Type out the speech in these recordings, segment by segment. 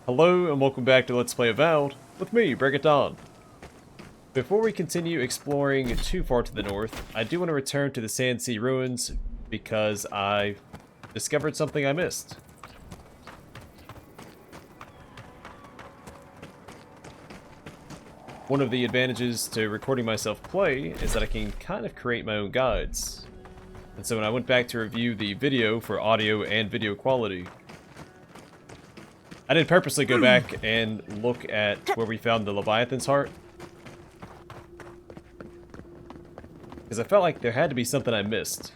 Hello and welcome back to Let's Play Avowed with me, BringItDon. Before we continue exploring too far to the north, I do want to return to the Sand Sea Ruins because I discovered something I missed. One of the advantages to recording myself play is that I can kind of create my own guides. And so when I went back to review the video for audio and video quality, I did purposely go back and look at where we found the Leviathan's heart. Because I felt like there had to be something I missed.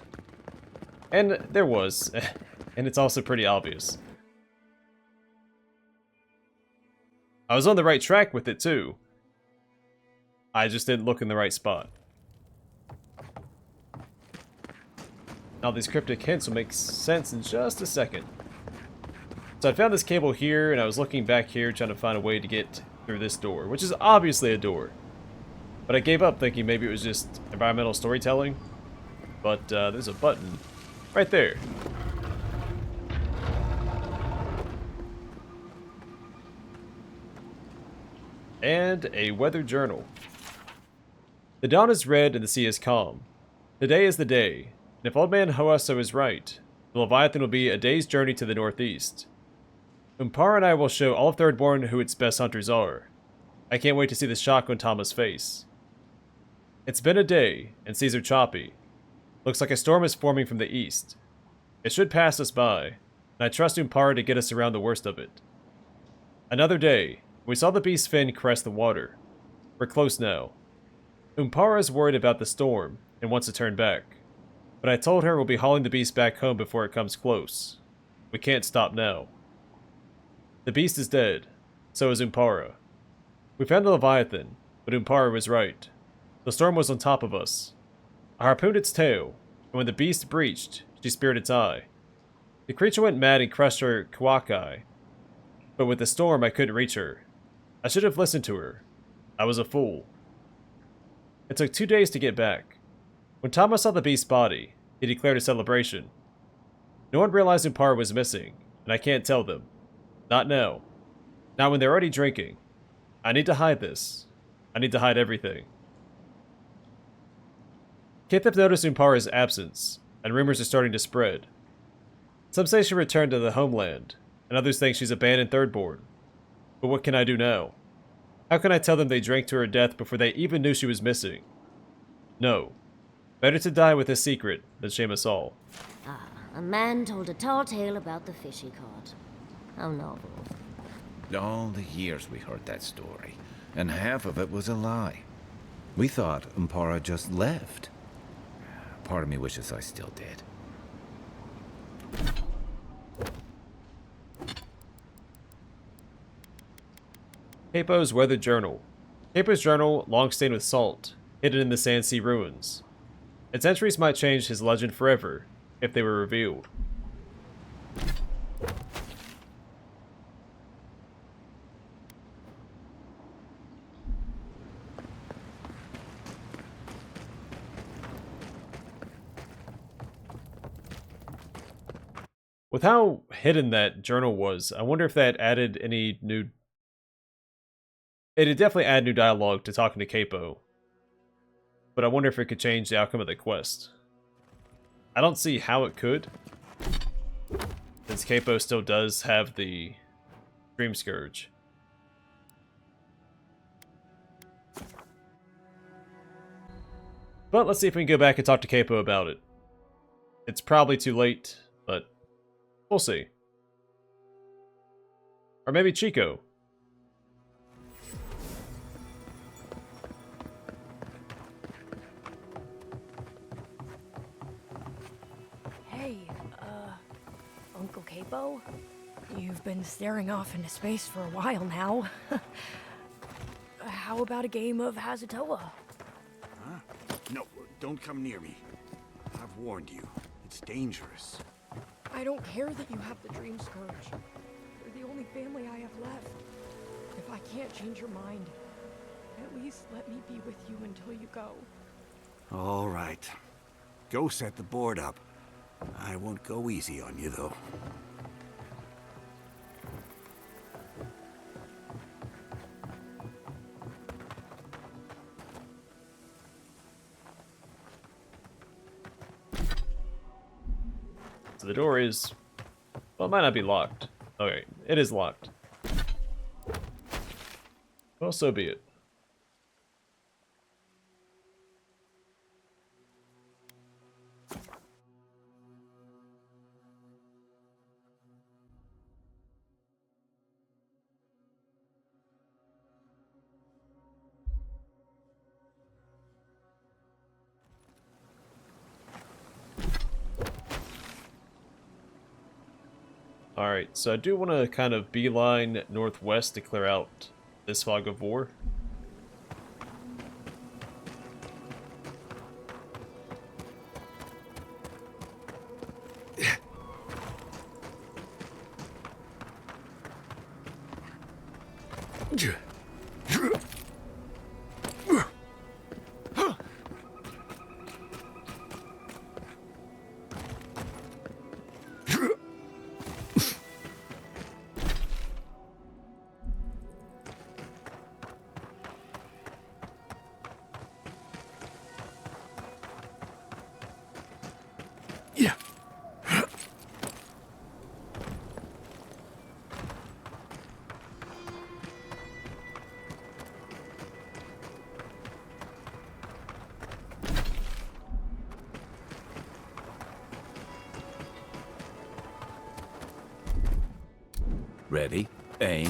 And there was. And it's also pretty obvious. I was on the right track with it too. I just didn't look in the right spot. Now these cryptic hints will make sense in just a second. So I found this cable here, and I was looking back here trying to find a way to get through this door, which is obviously a door. But I gave up thinking maybe it was just environmental storytelling. But there's a button right there. And a weather journal. The dawn is red and the sea is calm. Today is the day, and if Old Man Hoaso is right, the Leviathan will be a day's journey to the northeast. Umpara and I will show all of Thirdborn who its best hunters are. I can't wait to see the shock on Tama's face. It's been a day, and seas are choppy. Looks like a storm is forming from the east. It should pass us by, and I trust Umpara to get us around the worst of it. Another day. We saw the beast's fin caress the water. We're close now. Umpara is worried about the storm, and wants to turn back. But I told her we'll be hauling the beast back home before it comes close. We can't stop now. The beast is dead. So is Umpara. We found the Leviathan, but Umpara was right. The storm was on top of us. I harpooned its tail, and when the beast breached, she speared its eye. The creature went mad and crushed her Kwakai. But with the storm, I couldn't reach her. I should have listened to her. I was a fool. It took 2 days to get back. When Tama saw the beast's body, he declared a celebration. No one realized Umpara was missing, and I can't tell them. Not now. Not when they're already drinking. I need to hide this. I need to hide everything. Kithip noticed Umpara's absence, and rumors are starting to spread. Some say she returned to the homeland, and others think she's abandoned Thirdborn. But what can I do now? How can I tell them they drank to her death before they even knew she was missing? No. Better to die with a secret than shame us all. Ah, a man told a tall tale about the fish he caught. How novel. All the years we heard that story, and half of it was a lie. We thought Umpara just left. Part of me wishes I still did. Capo's Weather Journal. Capo's journal, long stained with salt, hidden in the Sand Sea Ruins. Its entries might change his legend forever, if they were revealed. With how hidden that journal was, I wonder if that added any new... It'd definitely add new dialogue to talking to Capo. But I wonder if it could change the outcome of the quest. I don't see how it could, since Capo still does have the Dream Scourge. But let's see if we can go back and talk to Capo about it. It's probably too late, but we'll see. Or maybe Chico. Hey, Uncle Capo? You've been staring off into space for a while now. How about a game of Hazatoa? Huh? No, don't come near me. I've warned you. It's dangerous. I don't care that you have the Dream Scourge. You're the only family I have left. If I can't change your mind, at least let me be with you until you go. All right. Go set the board up. I won't go easy on you, though. So the door is... well, it might not be locked. Okay, it is locked. Well, so be it. Alright, so I do want to kind of beeline northwest to clear out this fog of war. Ready? Aim.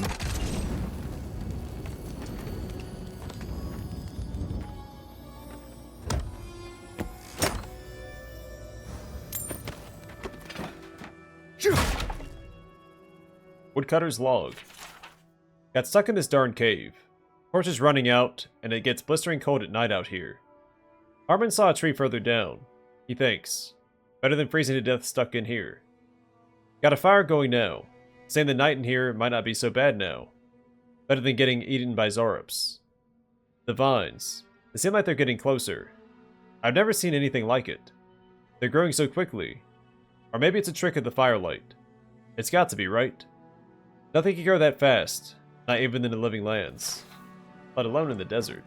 Woodcutter's log. Got stuck in this darn cave. Torch is running out, and it gets blistering cold at night out here. Harmon saw a tree further down. He thinks. Better than freezing to death stuck in here. Got a fire going now. Saying the night in here might not be so bad now. Better than getting eaten by Zorops. The vines. They seem like they're getting closer. I've never seen anything like it. They're growing so quickly. Or maybe it's a trick of the firelight. It's got to be, right? Nothing can grow that fast. Not even in the living lands. Let alone in the desert.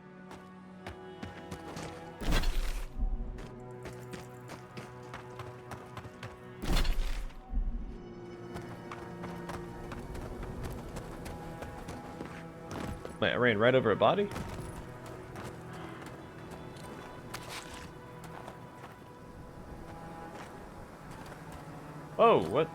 Wait, I ran right over a body? Oh, what?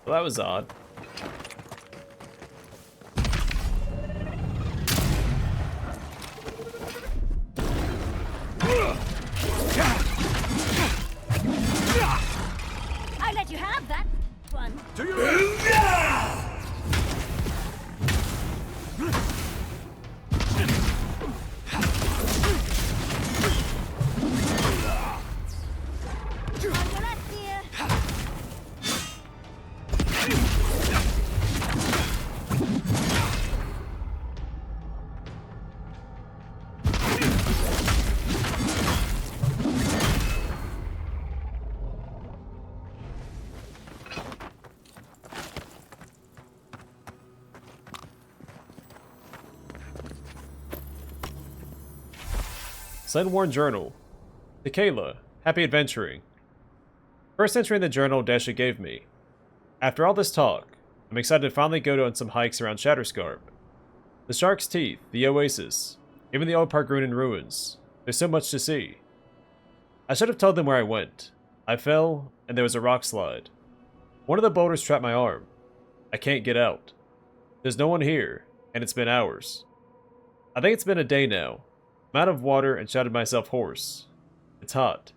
Well, that was odd. I let you have that one. On your left, dear. Sunworn Journal. To Kayla, happy adventuring. First entry in the journal Dasha gave me. After all this talk, I'm excited to finally go on some hikes around Shatterscarp. The Shark's Teeth, the Oasis, even the old Park Ruin ruins. There's so much to see. I should have told them where I went. I fell, and there was a rock slide. One of the boulders trapped my arm. I can't get out. There's no one here, and it's been hours. I think it's been a day now. I'm out of water and shouted myself hoarse. It's hot.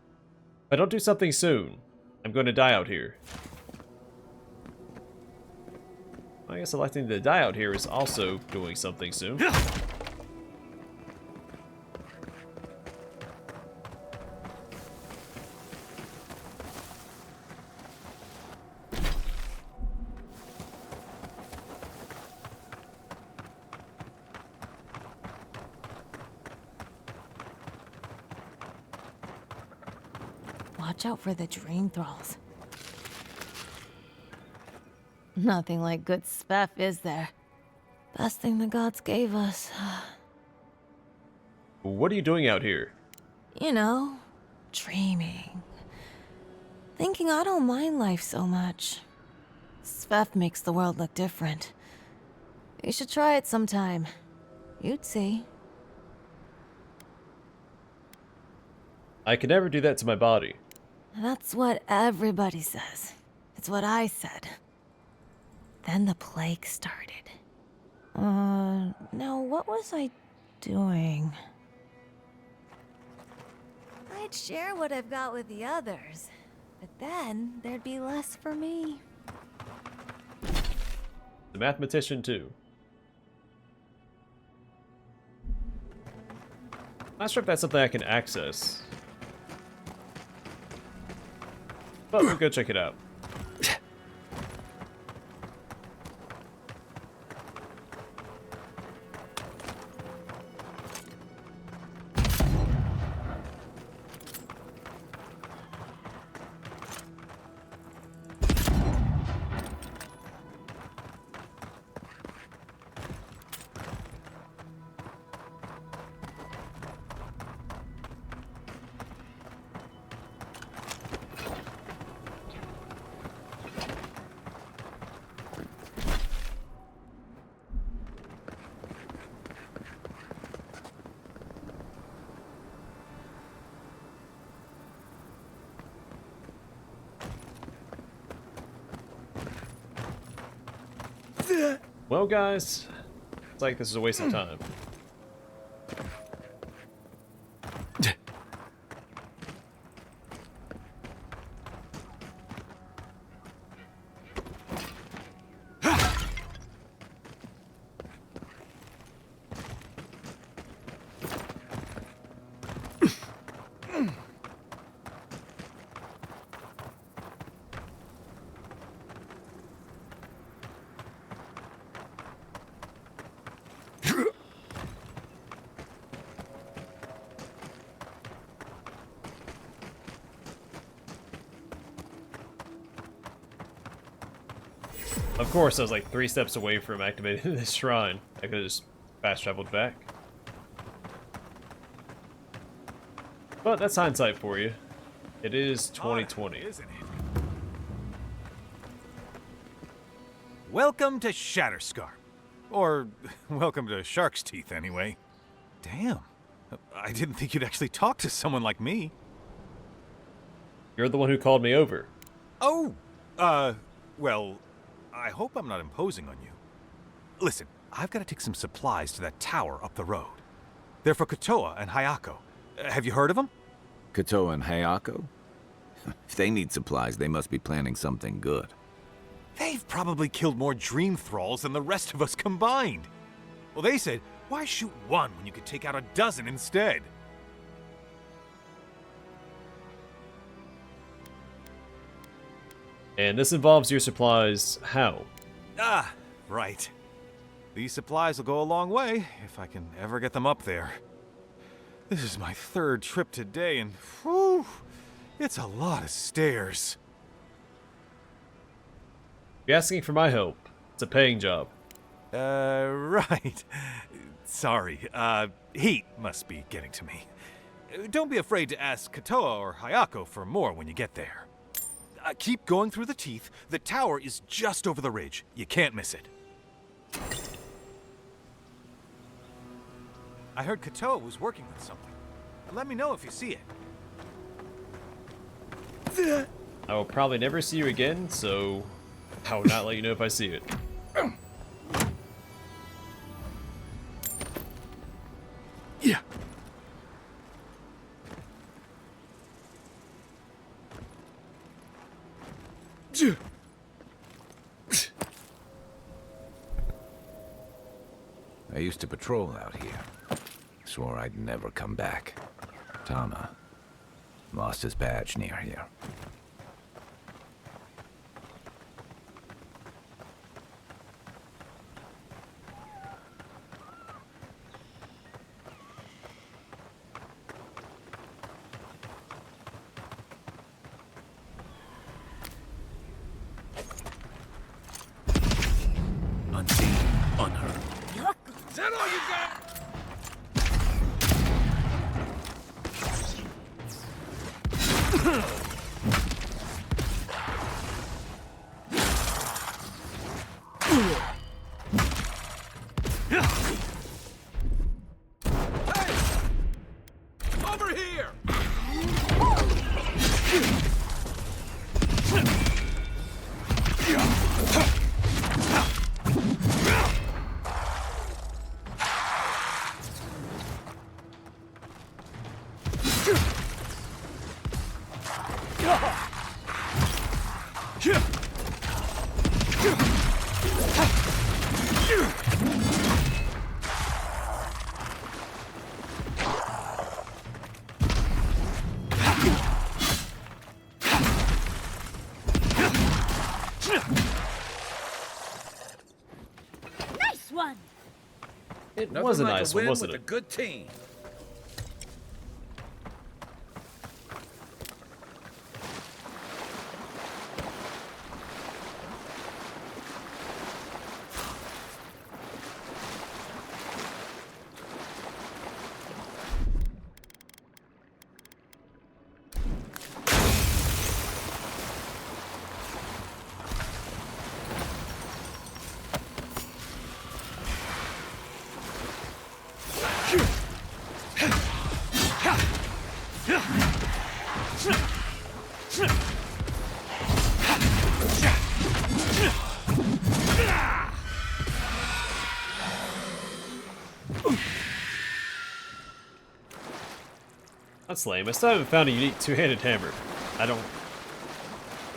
If I don't do something soon, I'm going to die out here. I guess electing to die out here is also doing something soon. Watch out for the dream thralls. Nothing like good spaff, is there? Best thing the gods gave us. What are you doing out here? You know, dreaming. Thinking I don't mind life so much. Svef makes the world look different. You should try it sometime. You'd see. I can never do that to my body. That's what everybody says. It's what I said. Then the plague started. Now what was I doing? I'd share what I've got with the others, but then there'd be less for me. The mathematician too. Not sure if that's something I can access. But we'll go check it out. Well, guys, it's like this is a waste of time. Of course, I was like 3 steps away from activating this shrine. I could have just fast traveled back. But that's hindsight for you. It is 2020. Isn't it? Welcome to Shatterscarp. Or, welcome to Shark's Teeth, anyway. Damn. I didn't think you'd actually talk to someone like me. You're the one who called me over. Oh, well, I hope I'm not imposing on you. Listen, I've got to take some supplies to that tower up the road. They're for Kotoa and Hayako. Have you heard of them? Kotoa and Hayako? If they need supplies, they must be planning something good. They've probably killed more dream thralls than the rest of us combined. Well, they said, why shoot one when you could take out a dozen instead? And this involves your supplies. How? Ah, right. These supplies will go a long way if I can ever get them up there. This is my 3rd trip today, and whew, it's a lot of stairs. You're asking for my help. It's a paying job. Right. Sorry, heat must be getting to me. Don't be afraid to ask Kotoa or Hayako for more when you get there. Keep going through the teeth. The tower is just over the ridge. You can't miss it. I heard Kotoa was working on something. Let me know if you see it. I will probably never see you again, so I will not let you know if I see it. Yeah. I used to patrol out here. Swore I'd never come back. Tama lost his badge near here. Unseen, unheard. Over here! Nice one! It Nothing was a like nice win one, wasn't with it? a good team. That's lame. I still haven't found a unique two-handed hammer. I don't...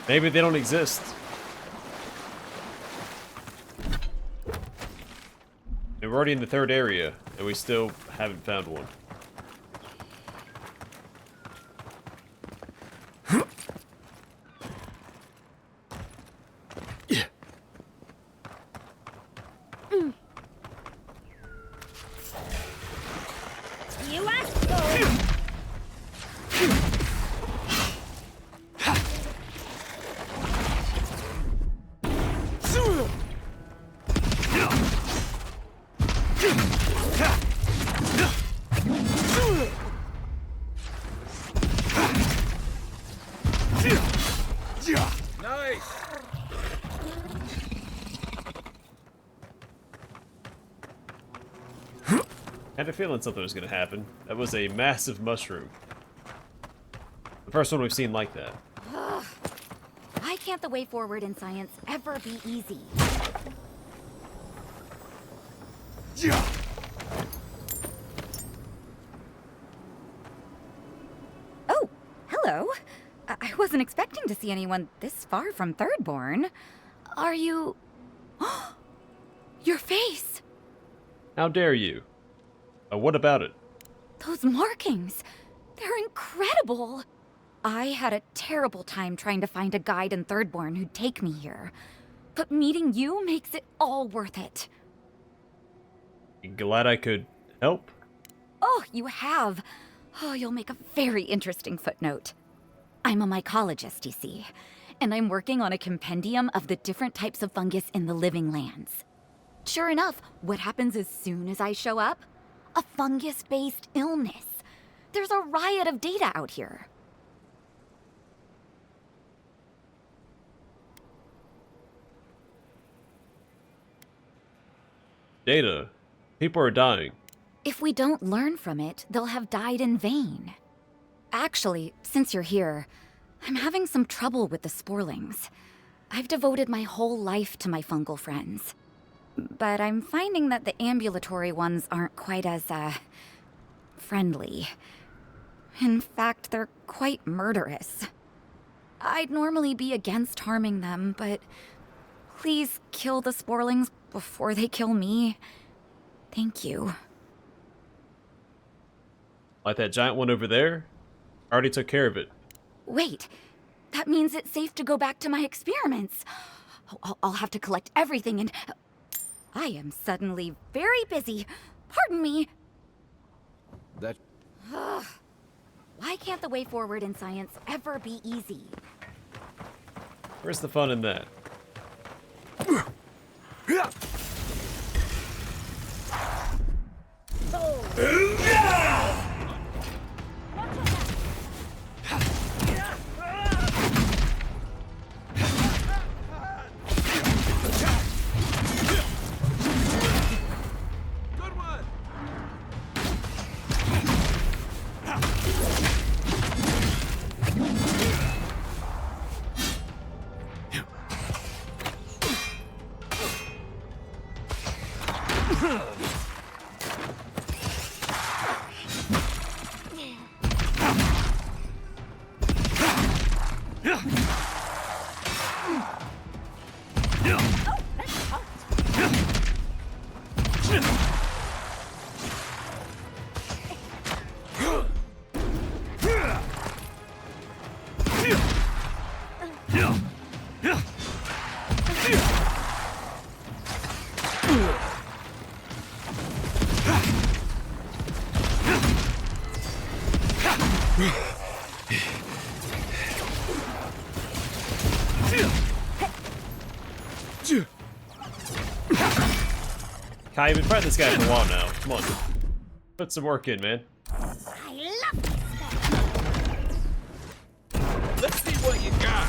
Maybe they don't exist. And we're already in the third area, and we still haven't found one. You asked for it. Nice. Had a feeling something was going to happen. That was a massive mushroom. The first one we've seen like that. Why can't the way forward in science ever be easy? Oh, hello. I wasn't expecting to see anyone this far from Thirdborn. Are you... Your face! How dare you? What about it? Those markings! They're incredible! I had a terrible time trying to find a guide in Thirdborn who'd take me here. But meeting you makes it all worth it. Glad I could help. Oh, you have. Oh, you'll make a very interesting footnote. I'm a mycologist, you see, and I'm working on a compendium of the different types of fungus in the living lands. Sure enough, what happens as soon as I show up? A fungus-based illness. There's a riot of data out here. Data. People are dying. If we don't learn from it, they'll have died in vain. Actually, since you're here, I'm having some trouble with the sporlings. I've devoted my whole life to my fungal friends. But I'm finding that the ambulatory ones aren't quite as, friendly. In fact, they're quite murderous. I'd normally be against harming them, but please kill the sporlings before they kill me. Thank you. Like that giant one over there? I already took care of it. Wait, that means it's safe to go back to my experiments. I'll have to collect everything and... I am suddenly very busy. Pardon me. That Why can't the way forward in science ever be easy? Where's the fun in that? Kai, you've been fighting this guy for a while now. Come on. Put some work in, man. I love this stuff. Let's see what you got.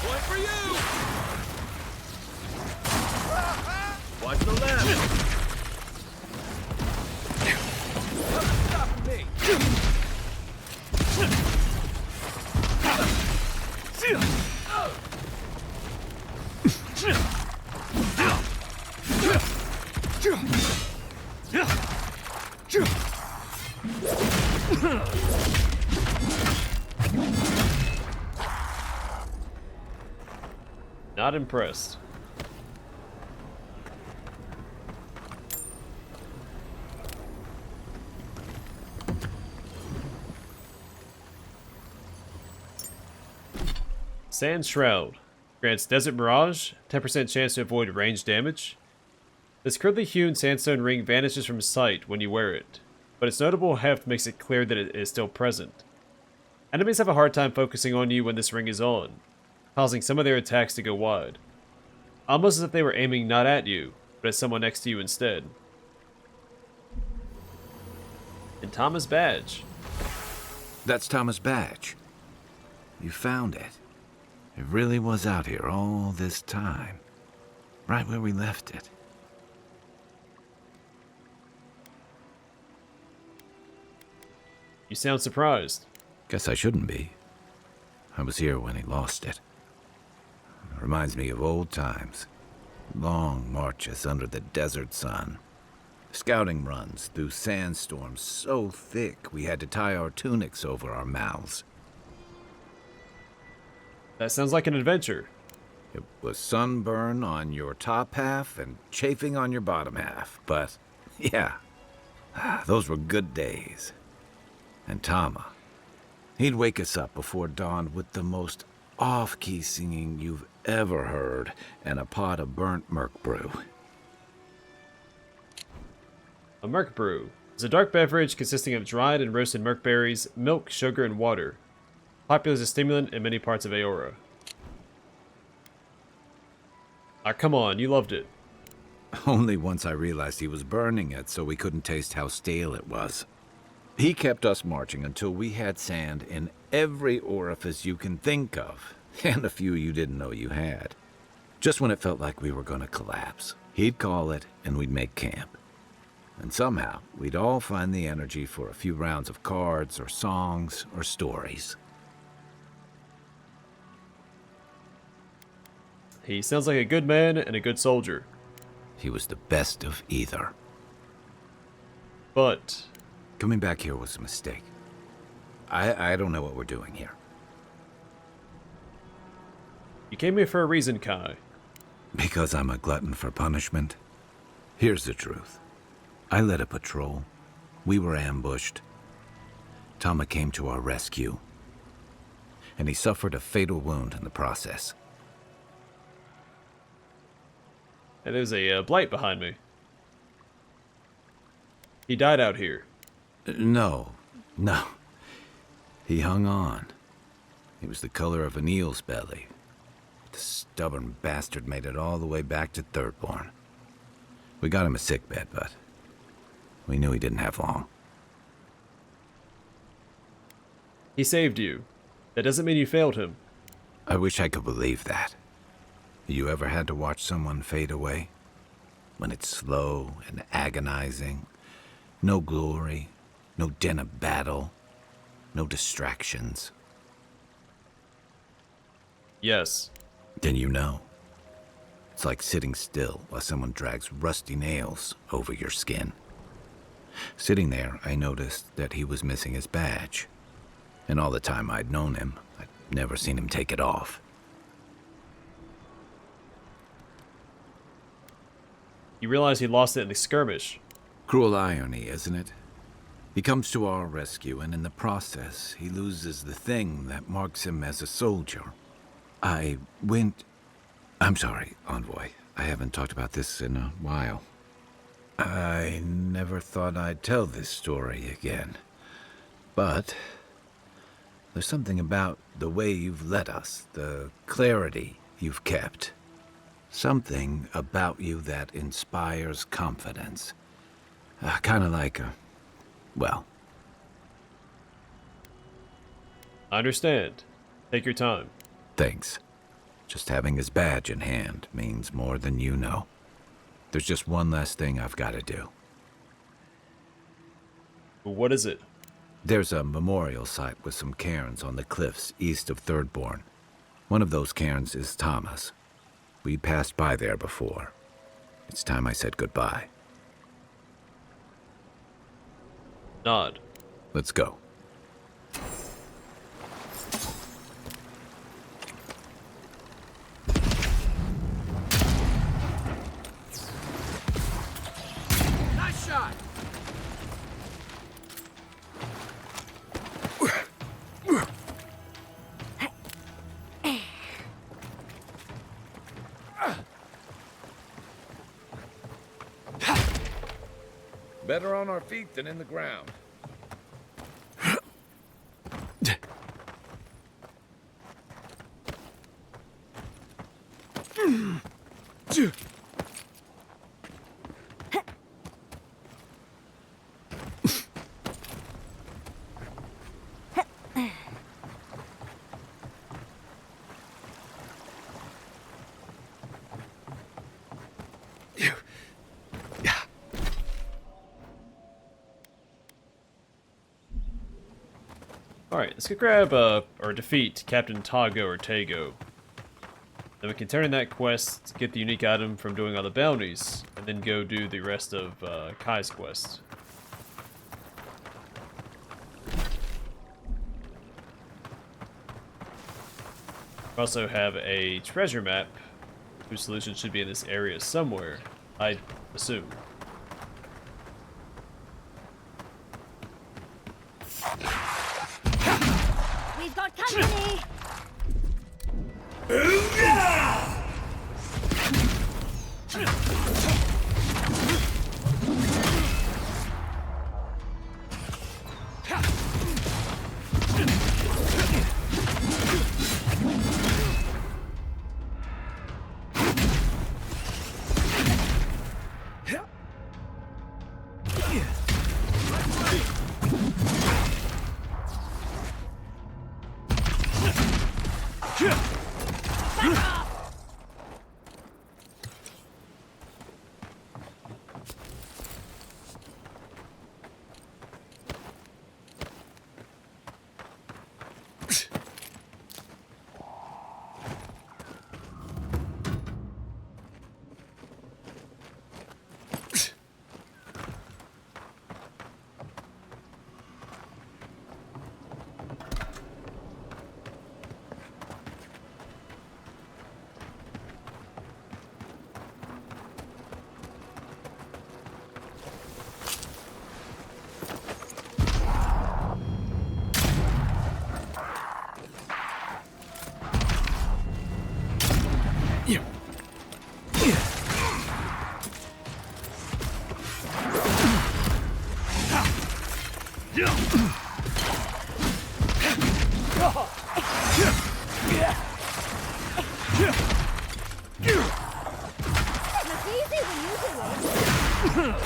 One for you. Watch the left. Stop me. Not impressed. Sand Shroud. Grants Desert Mirage, 10% chance to avoid range damage. This crudely hewn sandstone ring vanishes from sight when you wear it, but its notable heft makes it clear that it is still present. Enemies have a hard time focusing on you when this ring is on, causing some of their attacks to go wide. Almost as if they were aiming not at you, but at someone next to you instead. And Tama's badge. That's Tama's badge. You found it. It really was out here all this time. Right where we left it. You sound surprised. Guess I shouldn't be. I was here when he lost it. It reminds me of old times. Long marches under the desert sun. Scouting runs through sandstorms so thick we had to tie our tunics over our mouths. That sounds like an adventure. It was sunburn on your top half and chafing on your bottom half. But, yeah, those were good days. And Tama, he'd wake us up before dawn with the most off-key singing you've ever heard and a pot of burnt merc brew. A merc brew is a dark beverage consisting of dried and roasted merc berries, milk, sugar, and water. Popular as a stimulant in many parts of Eora. Ah, come on, you loved it. Only once I realized he was burning it so we couldn't taste how stale it was. He kept us marching until we had sand in every orifice you can think of, and a few you didn't know you had. Just when it felt like we were going to collapse, he'd call it and we'd make camp. And somehow, we'd all find the energy for a few rounds of cards or songs or stories. He sounds like a good man and a good soldier. He was the best of either. But Coming back here was a mistake. I don't know what we're doing here. you came here for a reason, Kai. Because I'm a glutton for punishment? Here's the truth. I led a patrol. We were ambushed. Tama came to our rescue. And he suffered a fatal wound in the process. And there's a blight behind me. He died out here. No. He hung on. He was the color of an eel's belly. The stubborn bastard made it all the way back to Thirdborn. We got him a sickbed, but we knew he didn't have long. He saved you. That doesn't mean you failed him. I wish I could believe that. You ever had to watch someone fade away? When it's slow and agonizing. No glory, no din of battle, no distractions. Yes. Then you know. It's like sitting still while someone drags rusty nails over your skin. Sitting there, I noticed that he was missing his badge. And all the time I'd known him, I'd never seen him take it off. You realize he lost it in the skirmish. Cruel irony, isn't it? He comes to our rescue, and in the process, he loses the thing that marks him as a soldier. I'm sorry, Envoy. I haven't talked about this in a while. I never thought I'd tell this story again. But there's something about the way you've led us, the clarity you've kept. Something about you that inspires confidence. Kind of like well. I understand. Take your time. Thanks. Just having his badge in hand means more than you know. There's just one last thing I've got to do. What is it? There's a memorial site with some cairns on the cliffs east of Thirdborn. One of those cairns is Tama's. We passed by there before. It's time I said goodbye. Nod. Let's go. Nice shot! Better on our feet than in the ground. Alright, let's go grab, or defeat Captain Tago or Tago. Then we can turn in that quest, get the unique item from doing all the bounties, and then go do the rest of Kai's quest. We also have a treasure map, whose solution should be in this area somewhere, I assume. We've got company! It's easy when you do it.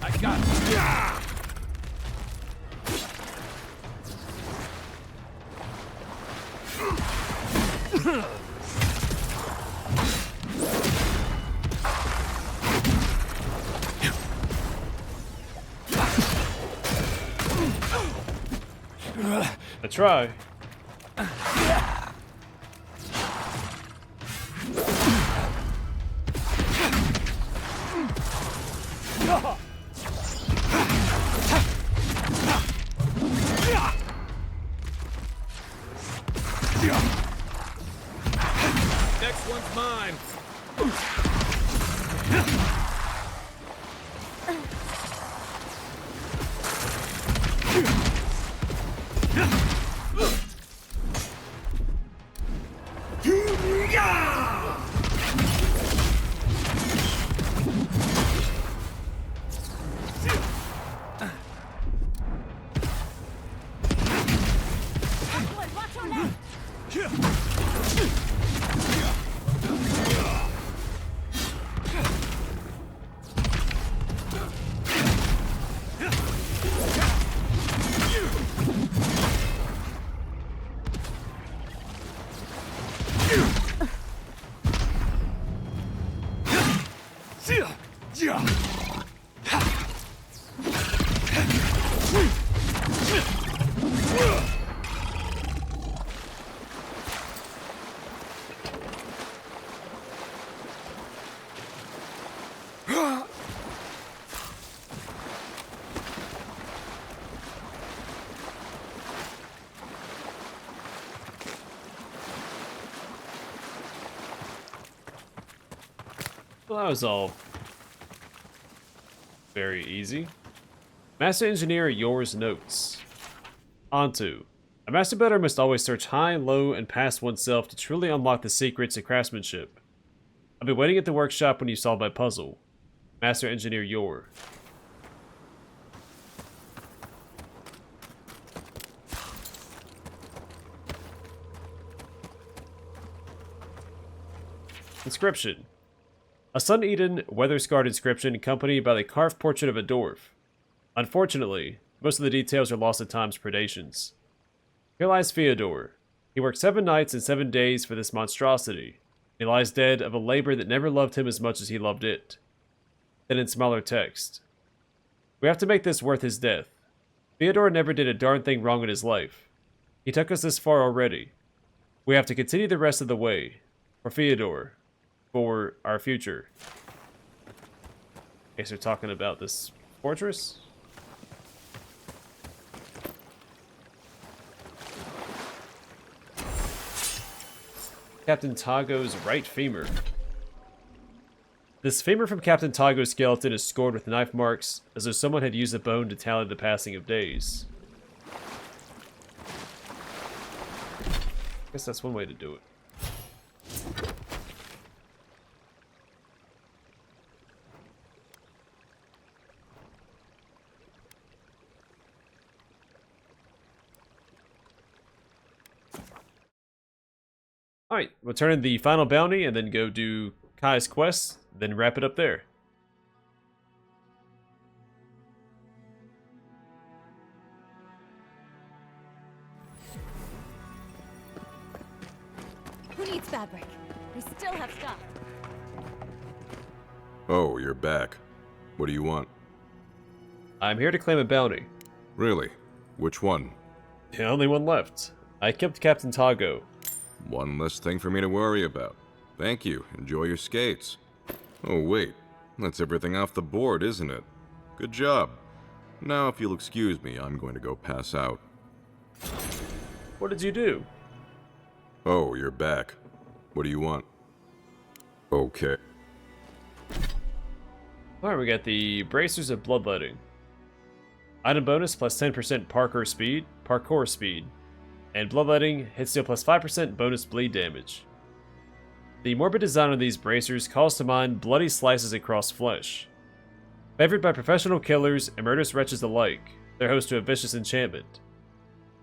I got it. I try. Next one's mine. Well, that was all very easy. Master Engineer Eora's notes. Onto. A master builder must always search high, low, and past oneself to truly unlock the secrets of craftsmanship. I'll be waiting at the workshop when you solve my puzzle. Master Engineer Eora. Inscription. A sun-eaten, weather-scarred inscription accompanied by the carved portrait of a dwarf. Unfortunately, most of the details are lost at time's predations. Here lies Fyodor. He worked 7 nights and 7 days for this monstrosity. He lies dead of a labor that never loved him as much as he loved it. Then in smaller text. We have to make this worth his death. Fyodor never did a darn thing wrong in his life. He took us this far already. We have to continue the rest of the way. For Fyodor. For our future. I guess they're talking about this fortress? Captain Tago's right femur. This femur from Captain Tago's skeleton is scored with knife marks, as though someone had used the bone to tally the passing of days. I guess that's one way to do it. Alright, we'll turn in the final bounty and then go do Kai's quest, then wrap it up there. Who needs fabric? We still have stuff. Oh, you're back. What do you want? I'm here to claim a bounty. Really? Which one? The only one left. I killed Captain Tago. One less thing for me to worry about. Thank you. Enjoy your skates. Oh, wait. That's everything off the board, isn't it? Good job. Now, if you'll excuse me, I'm going to go pass out. What did you do? Oh, you're back. What do you want? Okay. Alright, we got the Bracers of Bloodletting. Item bonus plus 10% parkour speed. and bloodletting hits deal plus 5% bonus bleed damage. The morbid design of these bracers calls to mind bloody slices across flesh. Favored by professional killers and murderous wretches alike, they're host to a vicious enchantment.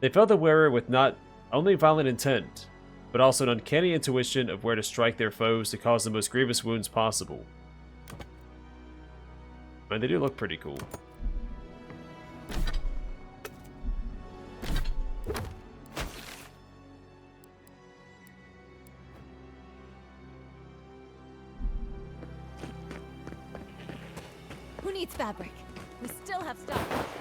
They fill the wearer with not only violent intent, but also an uncanny intuition of where to strike their foes to cause the most grievous wounds possible. Man, they do look pretty cool. Who needs fabric? We still have stuff.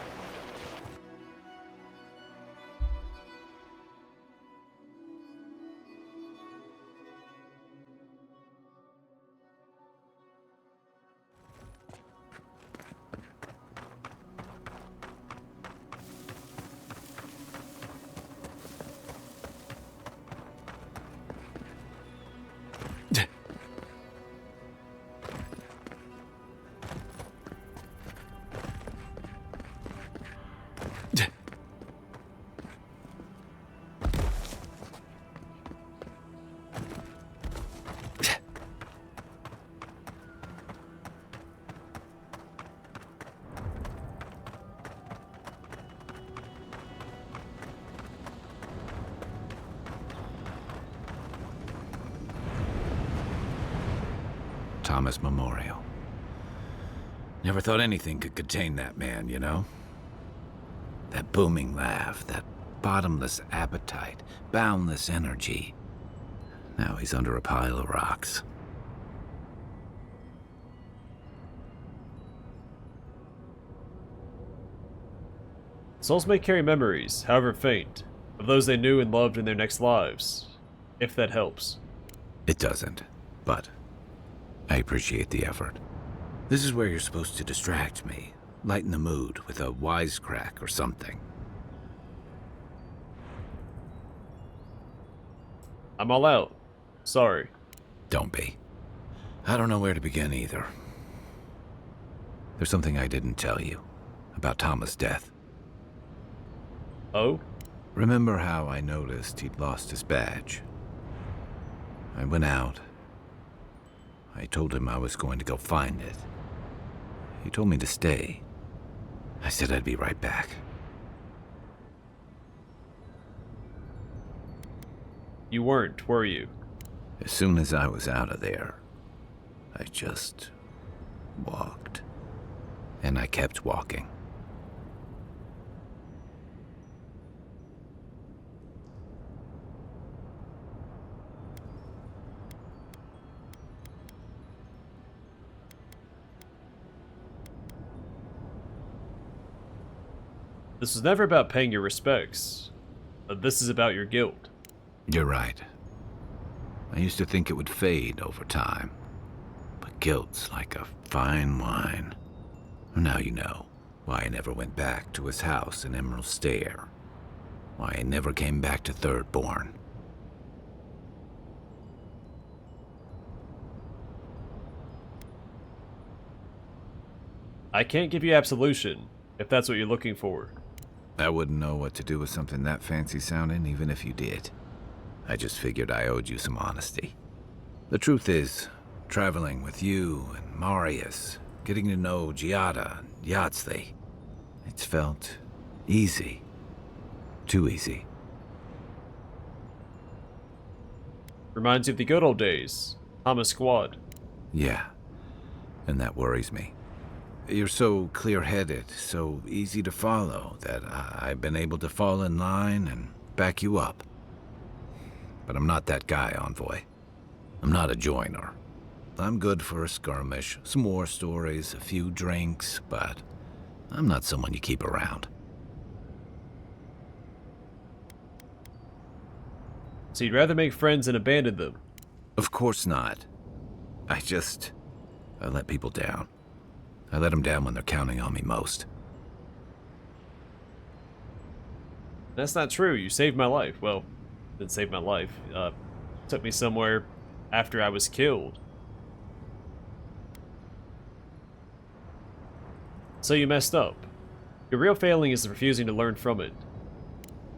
Thomas Memorial. Never thought anything could contain that man, you know? That booming laugh, that bottomless appetite, boundless energy. Now he's under a pile of rocks. Souls may carry memories, however faint, of those they knew and loved in their next lives, if that helps. It doesn't, but I appreciate the effort. This is where you're supposed to distract me, lighten the mood with a wisecrack or something. I'm all out. Sorry. Don't be. I don't know where to begin either. There's something I didn't tell you about Tama's death. Oh? Remember how I noticed he'd lost his badge? I went out. I told him I was going to go find it. He told me to stay. I said I'd be right back. You weren't, were you? As soon as I was out of there, I just walked. And I kept walking. This was never about paying your respects. This is about your guilt. You're right. I used to think it would fade over time. But guilt's like a fine wine. Now you know why I never went back to his house in Emerald Stair. Why I never came back to Thirdborn. I can't give you absolution, if that's what you're looking for. I wouldn't know what to do with something that fancy sounding, even if you did. I just figured I owed you some honesty. The truth is, traveling with you and Marius, getting to know Giada and Yahtzee, it's felt easy. Too easy. Reminds you of the good old days. Tama's squad. Yeah, and that worries me. You're so clear-headed, so easy to follow, that I've been able to fall in line and back you up. But I'm not that guy, Envoy. I'm not a joiner. I'm good for a skirmish, some war stories, a few drinks, but I'm not someone you keep around. So you'd rather make friends than abandon them? Of course not. I let people down. I let them down when they're counting on me most. That's not true. You saved my life. Well, didn't save my life. Took me somewhere after I was killed. So you messed up. Your real failing is refusing to learn from it.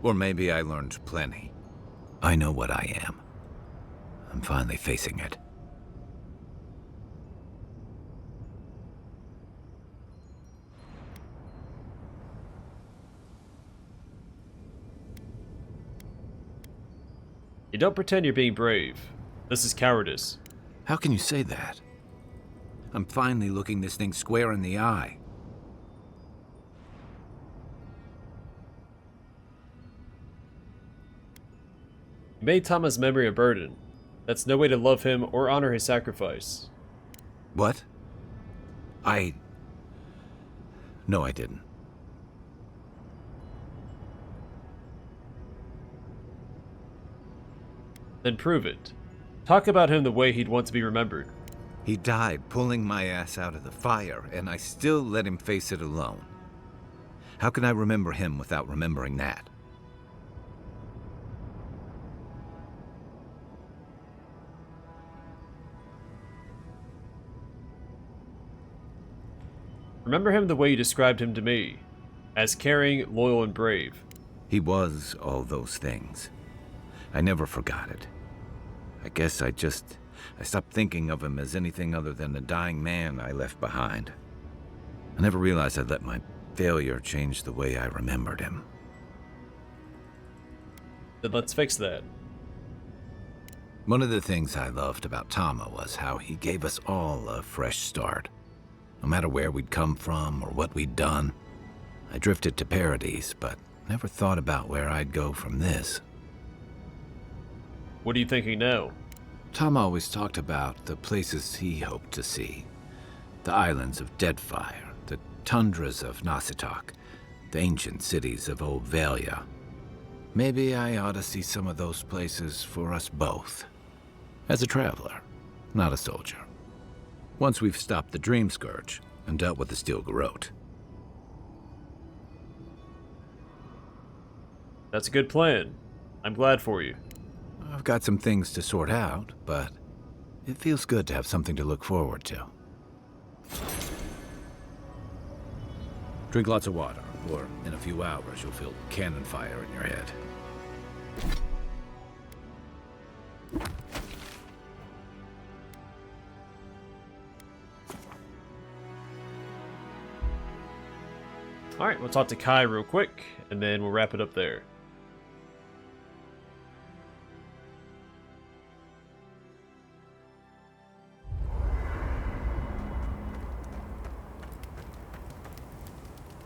Or maybe I learned plenty. I know what I am. I'm finally facing it. You don't pretend you're being brave. This is cowardice. How can you say that? I'm finally looking this thing square in the eye. You made Tama's memory a burden. That's no way to love him or honor his sacrifice. What? No, I didn't. Then prove it. Talk about him the way he'd want to be remembered. He died pulling my ass out of the fire, and I still let him face it alone. How can I remember him without remembering that? Remember him the way you described him to me. As caring, loyal, and brave. He was all those things. I never forgot it. I guess I stopped thinking of him as anything other than the dying man I left behind. I never realized I'd let my failure change the way I remembered him. Then let's fix that. One of the things I loved about Tama was how he gave us all a fresh start. No matter where we'd come from or what we'd done. I drifted to Paradise, but never thought about where I'd go from this. What are you thinking now? Tama always talked about the places he hoped to see. The islands of Deadfire, the tundras of Nasitok, the ancient cities of Old Valia. Maybe I ought to see some of those places for us both. As a traveler, not a soldier. Once we've stopped the Dream Scourge and dealt with the Steel Garrote. That's a good plan. I'm glad for you. I've got some things to sort out, but it feels good to have something to look forward to. Drink lots of water, or in a few hours you'll feel cannon fire in your head. Alright, we'll talk to Kai real quick, and then we'll wrap it up there.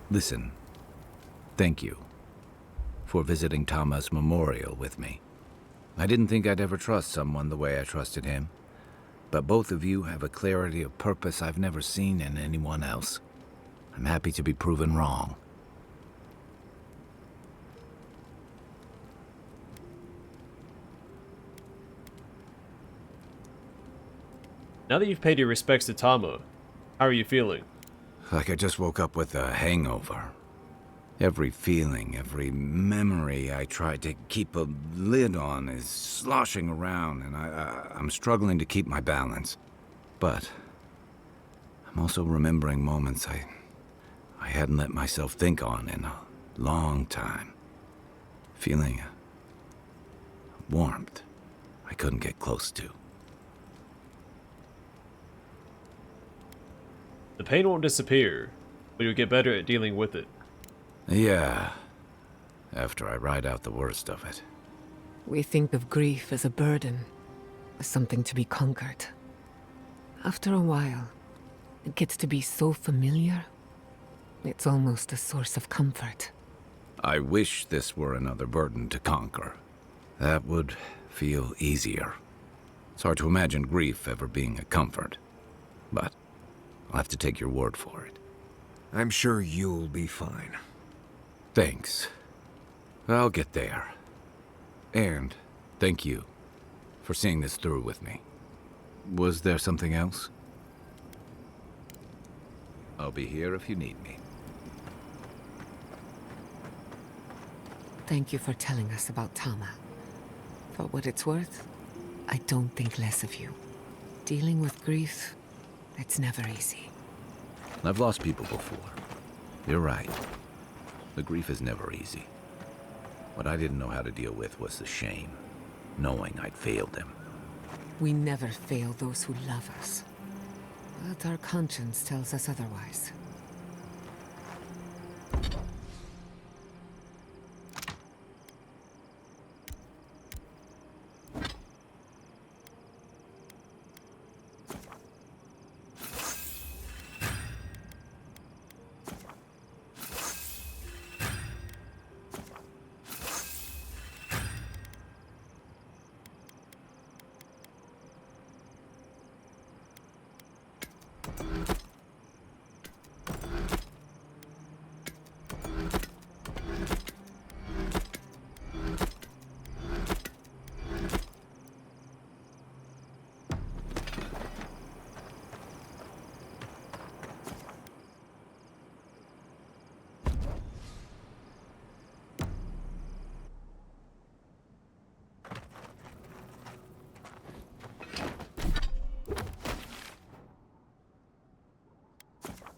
Listen, thank you for visiting Tama's memorial with me. I didn't think I'd ever trust someone the way I trusted him, but both of you have a clarity of purpose I've never seen in anyone else. I'm happy to be proven wrong. Now that you've paid your respects to Tama, how are you feeling? Like I just woke up with a hangover. Every feeling, every memory I tried to keep a lid on is sloshing around, and I'm struggling to keep my balance. But I'm also remembering moments I hadn't let myself think on in a long time. Feeling a warmth I couldn't get close to. The pain won't disappear, but you'll get better at dealing with it. Yeah, after I ride out the worst of it. We think of grief as a burden, as something to be conquered. After a while, it gets to be so familiar, it's almost a source of comfort. I wish this were another burden to conquer. That would feel easier. It's hard to imagine grief ever being a comfort, but I'll have to take your word for it. I'm sure you'll be fine. Thanks. I'll get there. And thank you for seeing this through with me. Was there something else? I'll be here if you need me. Thank you for telling us about Tama. For what it's worth, I don't think less of you. Dealing with grief, it's never easy. I've lost people before. You're right. The grief is never easy. What I didn't know how to deal with was the shame, knowing I'd failed him. We never fail those who love us. But our conscience tells us otherwise.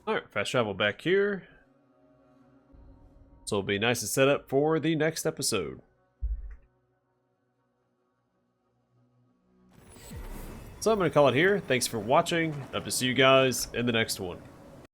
Alright, fast travel back here. So it'll be nice to set up for the next episode. So I'm going to call it here. Thanks for watching. Hope to see you guys in the next one.